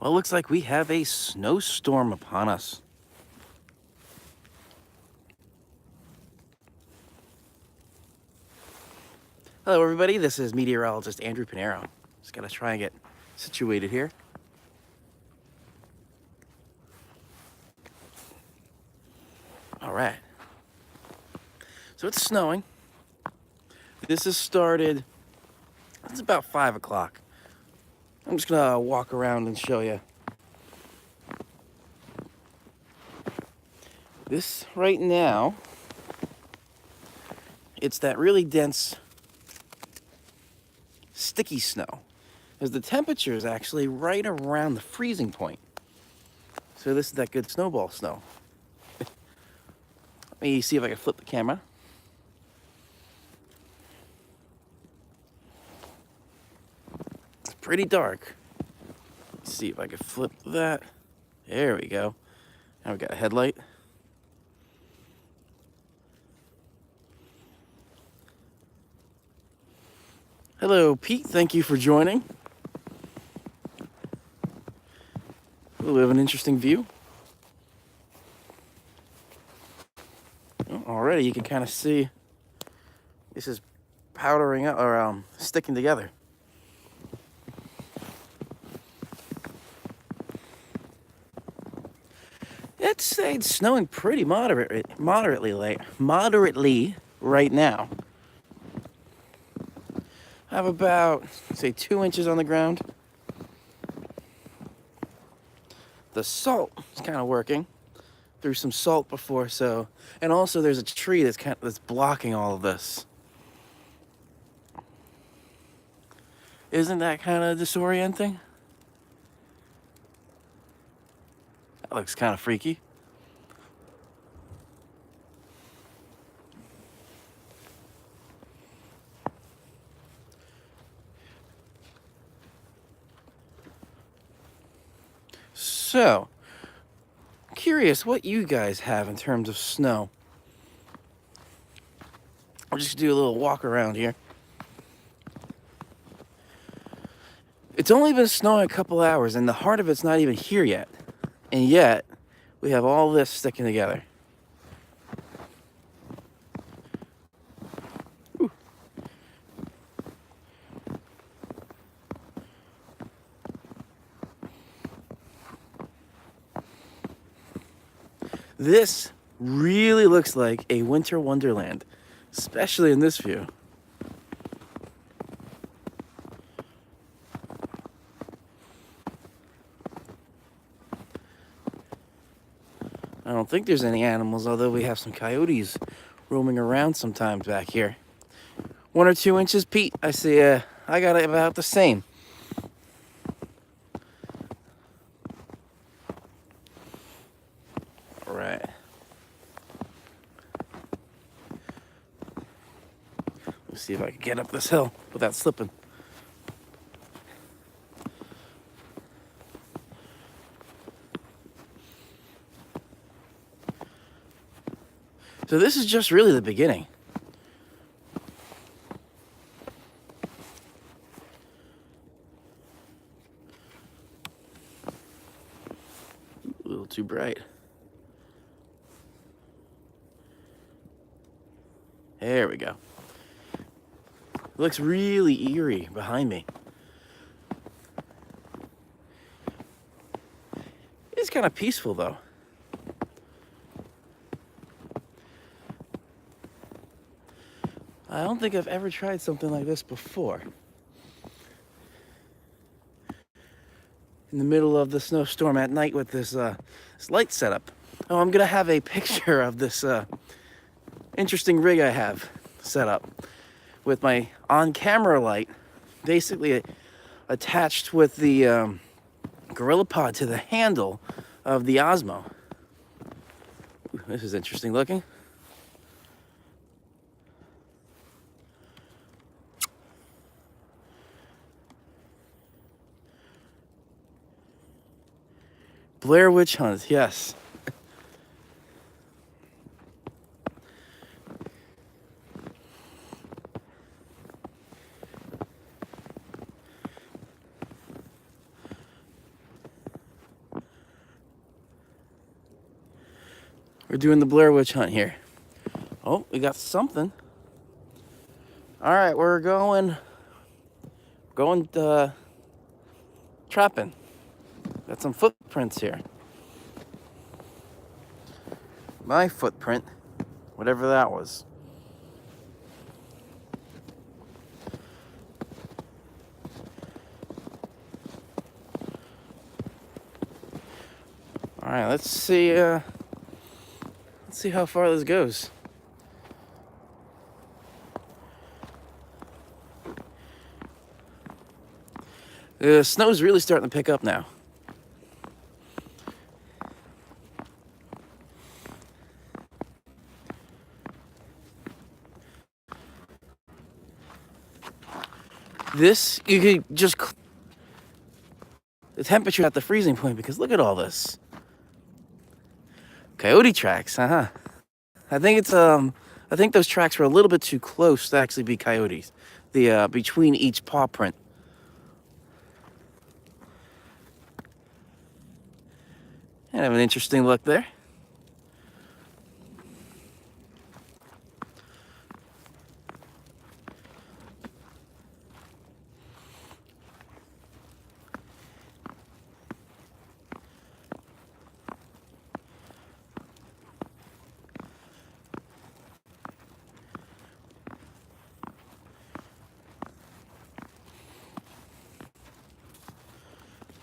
Well, it looks like we have a snowstorm upon us. Hello, everybody. This is meteorologist Andrew Pinero. Just gotta try and get situated here. All right. So it's snowing. This has started, it's about 5 o'clock. I'm just gonna walk around and show you. This right now, it's that really dense, sticky snow, as the temperature is actually right around the freezing point. So this is that good snowball snow. Let me see if I can flip the camera. It's pretty dark. Let's see if I can flip that. There we go. Now we got a headlight. Hello, Pete. Thank you for joining. We have an interesting view. Already you can kind of see this is powdering up or sticking together. It's snowing pretty moderately right now. I have about, say, 2 inches on the ground. The salt is kind of working. Threw some salt before, so, and also there's a tree that's blocking all of this. Isn't that kind of disorienting? That looks kind of freaky. So, curious what you guys have in terms of snow. I'll just do a little walk around here. It's only been snowing a couple hours, and the heart of it's not even here yet. And yet, we have all this sticking together. Ooh. This really looks like a winter wonderland, especially in this view. I don't think there's any animals, although we have some coyotes roaming around sometimes back here. 1 or 2 inches, Pete. I see. I got it about the same. All right. Let's see if I can get up this hill without slipping. So this is just really the beginning. A little too bright. There we go. It looks really eerie behind me. It's kind of peaceful though. I don't think I've ever tried something like this before. In the middle of the snowstorm at night with this light setup. Oh, I'm gonna have a picture of this interesting rig I have set up with my on-camera light, basically attached with the Gorilla Pod to the handle of the Osmo. Ooh, this is interesting looking. Blair Witch Hunt, yes. We're doing the Blair Witch hunt here. Oh, we got something. All right, we're going trapping. Got some footprints here. My footprint, whatever that was. All right, let's see how far this goes. The snow's really starting to pick up now. This, you could just, the temperature at the freezing point, because look at all this. Coyote tracks, I think those tracks were a little bit too close to actually be coyotes. The between each paw print. And have an interesting look there.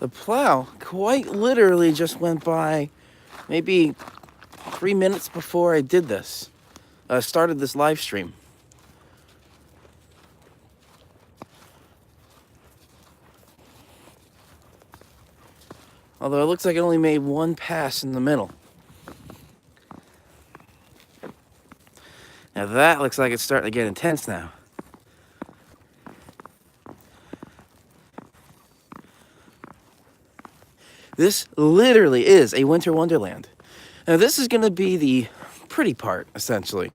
The plow quite literally just went by maybe 3 minutes before I did this. Started this live stream. Although it looks like it only made one pass in the middle. Now that looks like it's starting to get intense now. This literally is a winter wonderland. Now this is going to be the pretty part, essentially.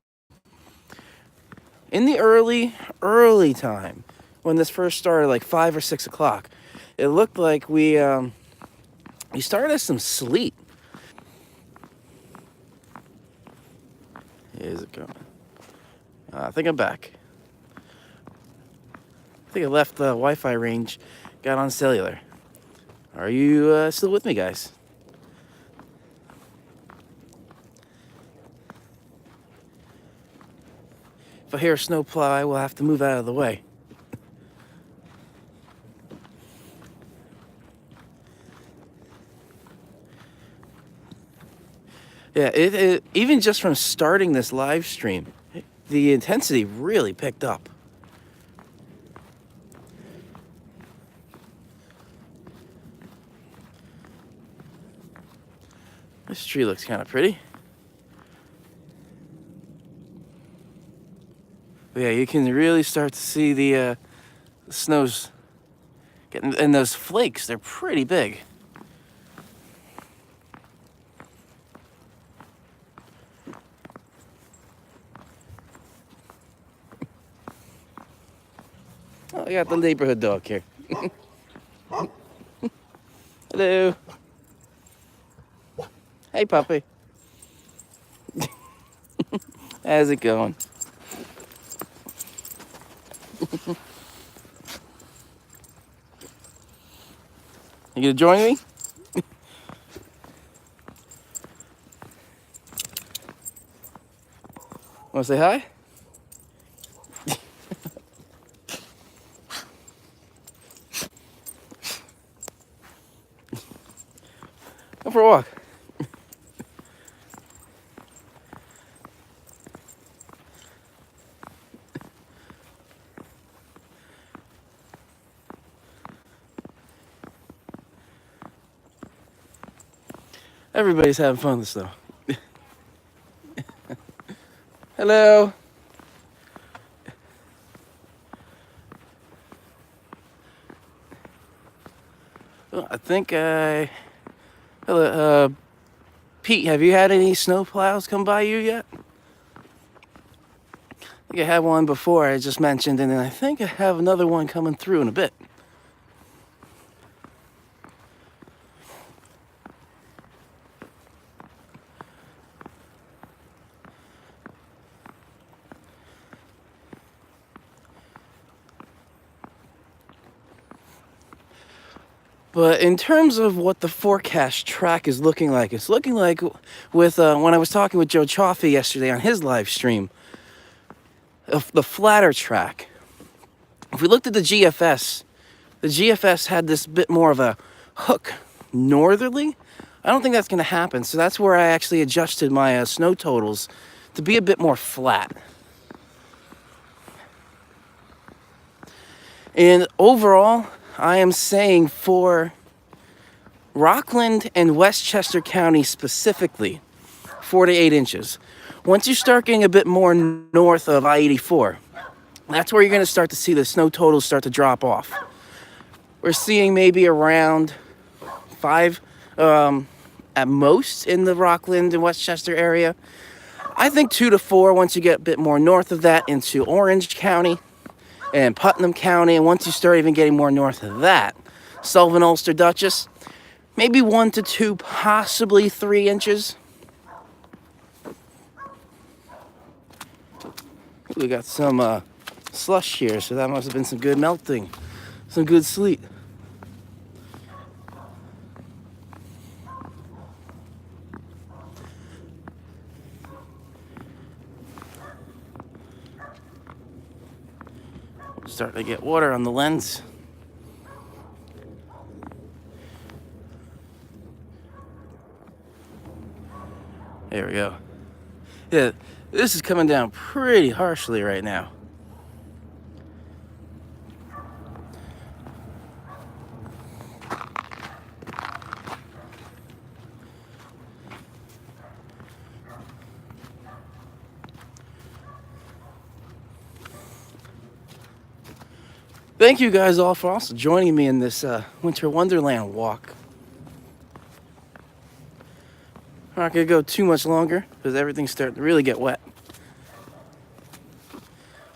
In the early time, when this first started, like 5 or 6 o'clock, it looked like we started as some sleet. Here's it going. I think I'm back. I think I left the Wi-Fi range, got on cellular. Are you still with me, guys? If I hear a snowplow, I will have to move out of the way. Yeah, it even just from starting this live stream, the intensity really picked up. This tree looks kind of pretty. But yeah, you can really start to see the snows getting, and those flakes, they're pretty big. Oh, I got the neighborhood dog here. Hello. Hey, puppy. How's it going? You gonna join me? Wanna say hi? Go for a walk. Everybody's having fun with snow. Hello. Well, I think hello, Pete, have you had any snow plows come by you yet? I think I had one before I just mentioned, and then I think I have another one coming through in a bit. But in terms of what the forecast track is looking like, it's looking like with when I was talking with Joe Chaffee yesterday on his live stream, of the flatter track. If we looked at the GFS had this bit more of a hook northerly. I don't think that's going to happen, so that's where I actually adjusted my snow totals to be a bit more flat. And overall, I am saying for Rockland and Westchester County specifically, 4 to 8 inches. Once you start getting a bit more north of I-84, that's where you're going to start to see the snow totals start to drop off. We're seeing maybe around 5 at most in the Rockland and Westchester area. I think 2 to 4 once you get a bit more north of that into Orange County and Putnam County. And once you start even getting more north of that, Sullivan, Ulster, Dutchess, maybe 1 to 2, possibly 3 inches. We got some slush here, so that must have been some good melting, some good sleet. Starting to get water on the lens. There we go. Yeah, this is coming down pretty harshly right now. Thank you guys all for also joining me in this winter wonderland walk. I'm not gonna go too much longer because everything's starting to really get wet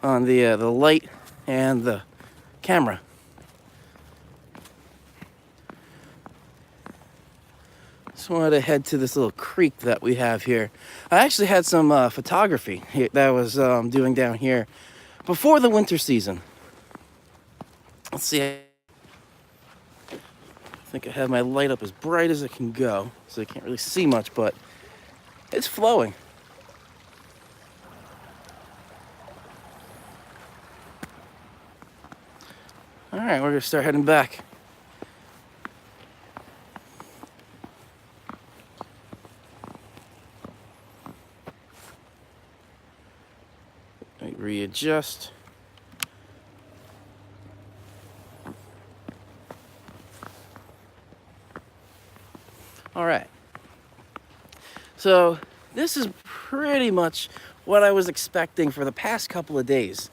on the light and the camera. Just wanted to head to this little creek that we have here. I actually had some photography that I was doing down here before the winter season. Let's see. I think I have my light up as bright as it can go, so I can't really see much, but it's flowing. All right, we're gonna start heading back. Let me readjust. All right, so this is pretty much what I was expecting for the past couple of days.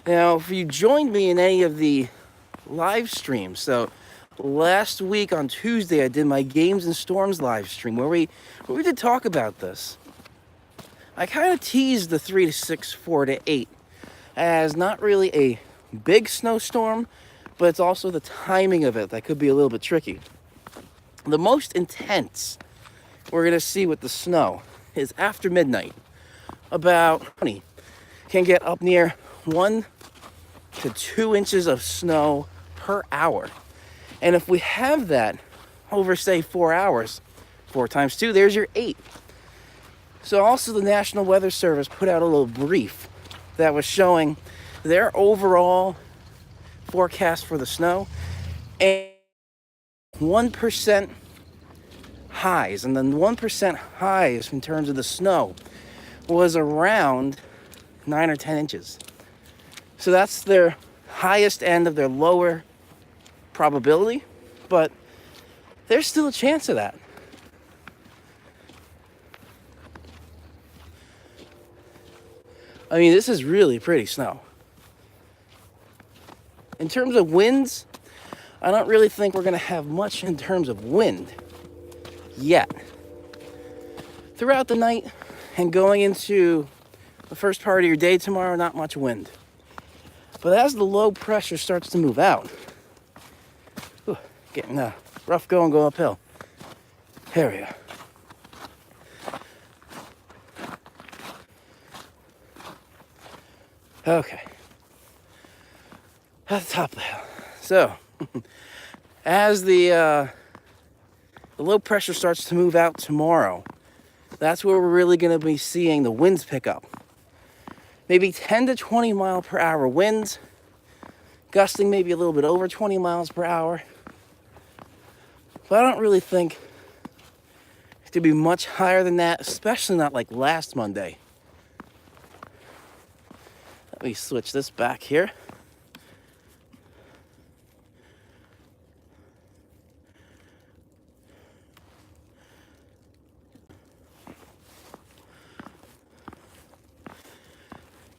Now, if you joined me in any of the live streams, so last week on Tuesday I did my Games and Storms live stream where we did talk about this. I kind of teased the 3 to 6, 4 to 8 as not really a big snowstorm, but it's also the timing of it that could be a little bit tricky. The most intense we're going to see with the snow is after midnight. About 20 can get up near 1 to 2 inches of snow per hour. And if we have that over, say, 4 hours, 4 times 2, there's your 8. So also the National Weather Service put out a little brief that was showing their overall forecast for the snow and 1% highs, and then 1% highs in terms of the snow was around 9 or 10 inches. So that's their highest end of their lower probability, but there's still a chance of that. I mean, this is really pretty snow. In terms of winds, I don't really think we're going to have much in terms of wind yet. Throughout the night and going into the first part of your day tomorrow, not much wind. But as the low pressure starts to move out, getting rough go uphill. Here we go. Okay. At the top of the hill. So, As the low pressure starts to move out tomorrow, that's where we're really going to be seeing the winds pick up. Maybe 10 to 20 mile per hour winds, gusting maybe a little bit over 20 miles per hour. But I don't really think it could be much higher than that, especially not like last Monday. Let me switch this back here.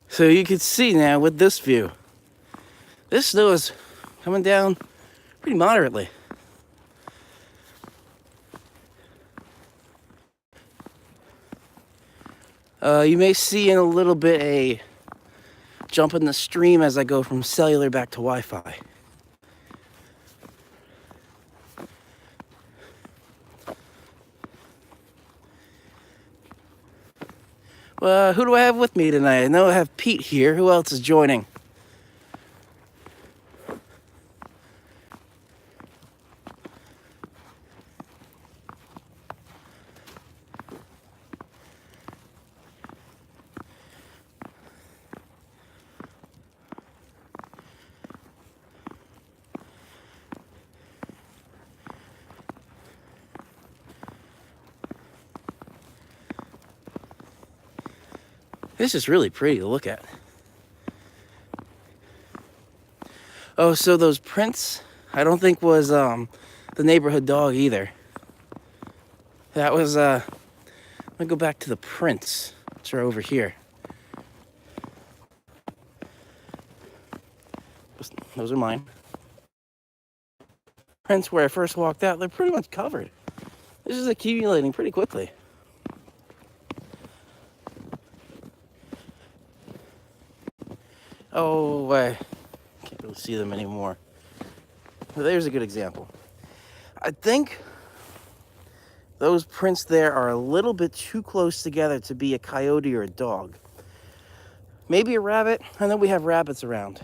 So you can see now with this view, this snow is coming down pretty moderately. You may see in a little bit a jump in the stream as I go from cellular back to Wi-Fi. Who do I have with me tonight? I know I have Pete here. Who else is joining? This is really pretty to look at. Oh, so those prints, I don't think was the neighborhood dog either. That was, let me go back to the prints, which are over here. Those are mine. Prints where I first walked out, they're pretty much covered. This is accumulating pretty quickly. Oh, I can't really see them anymore. But there's a good example. I think those prints there are a little bit too close together to be a coyote or a dog. Maybe a rabbit. I know we have rabbits around.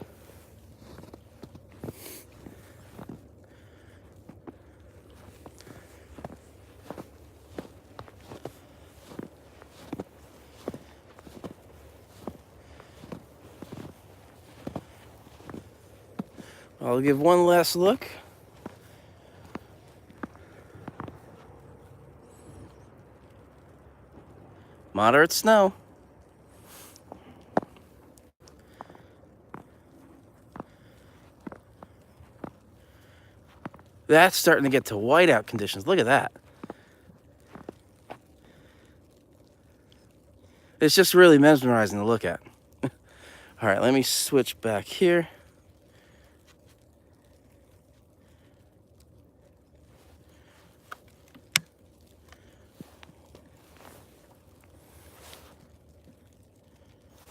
I'll give one last look. Moderate snow. That's starting to get to whiteout conditions. Look at that. It's just really mesmerizing to look at. All right, let me switch back here.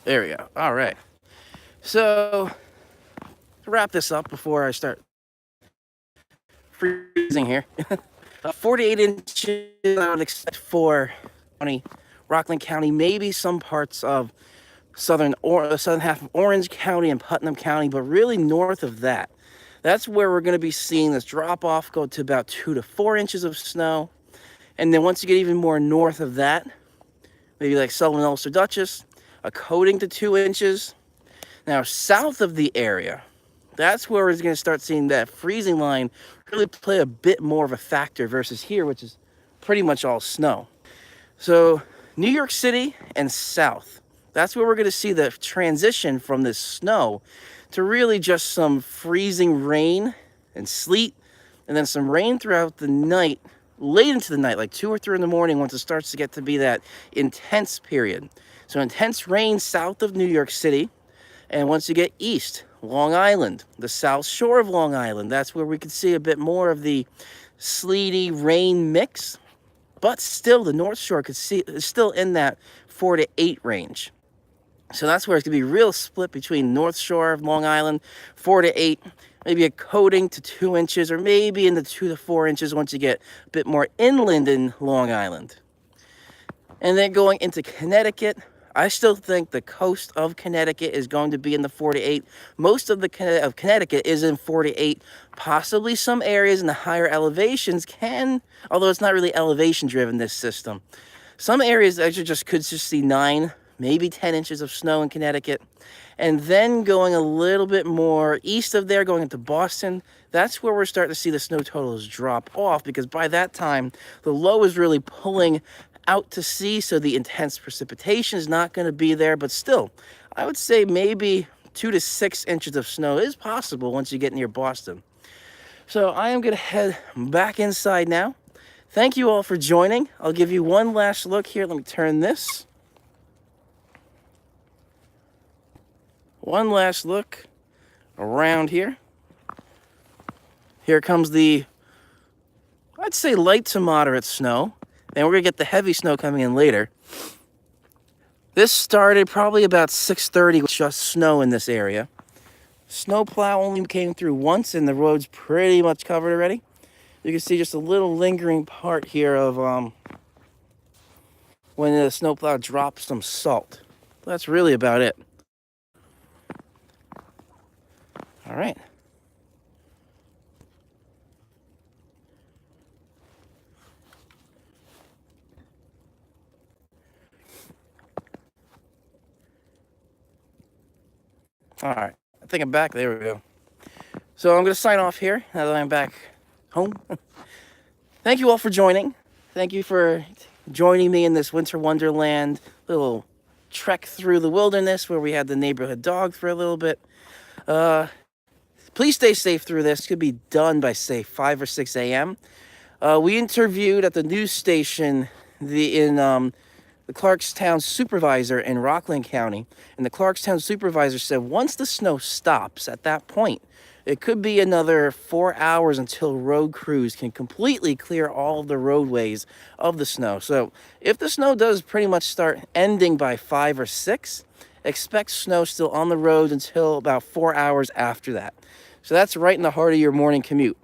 There we go. All right. So, to wrap this up before I start freezing here, 48 inches I would expect for Rockland County, maybe some parts of southern half of Orange County and Putnam County, but really north of that. That's where we're going to be seeing this drop off go to about 2 to 4 inches of snow. And then once you get even more north of that, maybe like Sullivan, Ulster, Dutchess, a coating to 2 inches. Now, south of the area, that's where we're going to start seeing that freezing line really play a bit more of a factor versus here, which is pretty much all snow. So, New York City and south, that's where we're going to see the transition from this snow to really just some freezing rain and sleet, and then some rain throughout the night, late into the night, like 2 or 3 in the morning, once it starts to get to be that intense period. So intense rain south of New York City, and once you get east, Long Island, the south shore of Long Island, that's where we could see a bit more of the sleety rain mix, but still the North Shore could see is still in that 4 to 8 range. So that's where it's going to be real split between North Shore of Long Island, 4 to 8, maybe a coating to 2 inches, or maybe in the 2 to 4 inches once you get a bit more inland in Long Island. And then going into Connecticut, I still think the coast of Connecticut is going to be in the 4 to 8. Most of Connecticut is in 4 to 8. Possibly some areas in the higher elevations can, although it's not really elevation driven, this system. Some areas actually could just see 9, maybe 10 inches of snow in Connecticut. And then going a little bit more east of there, going into Boston, that's where we're starting to see the snow totals drop off, because by that time, the low is really pulling out to sea, so the intense precipitation is not going to be there. But still, I would say maybe 2 to 6 inches of snow is possible once you get near Boston. So I am going to head back inside now. Thank you all for joining. I'll give you one last look here. Let me turn this. One last look around here. Here comes the, I'd say, light to moderate snow. And we're going to get the heavy snow coming in later. This started probably about 6:30 with just snow in this area. Snowplow only came through once and the road's pretty much covered already. You can see just a little lingering part here of when the snowplow drops some salt. That's really about it. All right. All right. I think I'm back. There we go. So I'm going to sign off here now that I'm back home. Thank you all for joining. Thank you for joining me in this winter wonderland little trek through the wilderness where we had the neighborhood dog for a little bit. Please stay safe through this. It could be done by, say, 5 or 6 a.m. We interviewed at the news station the Clarkstown supervisor in Rockland County, and the Clarkstown supervisor said once the snow stops at that point, it could be another 4 hours until road crews can completely clear all of the roadways of the snow. So if the snow does pretty much start ending by 5 or 6, expect snow still on the roads until about 4 hours after that. So that's right in the heart of your morning commute.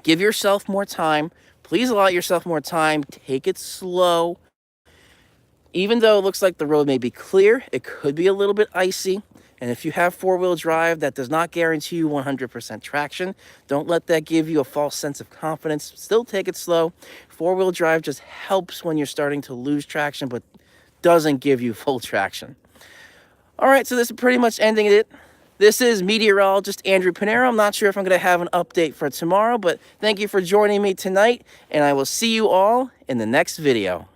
Give yourself more time. Please allow yourself more time. Take it slow. Even though it looks like the road may be clear, it could be a little bit icy. And if you have four-wheel drive, that does not guarantee you 100% traction. Don't let that give you a false sense of confidence. Still take it slow. Four-wheel drive just helps when you're starting to lose traction, but doesn't give you full traction. All right, so this is pretty much ending it. This is meteorologist Andrew Pinero. I'm not sure if I'm going to have an update for tomorrow, but thank you for joining me tonight, and I will see you all in the next video.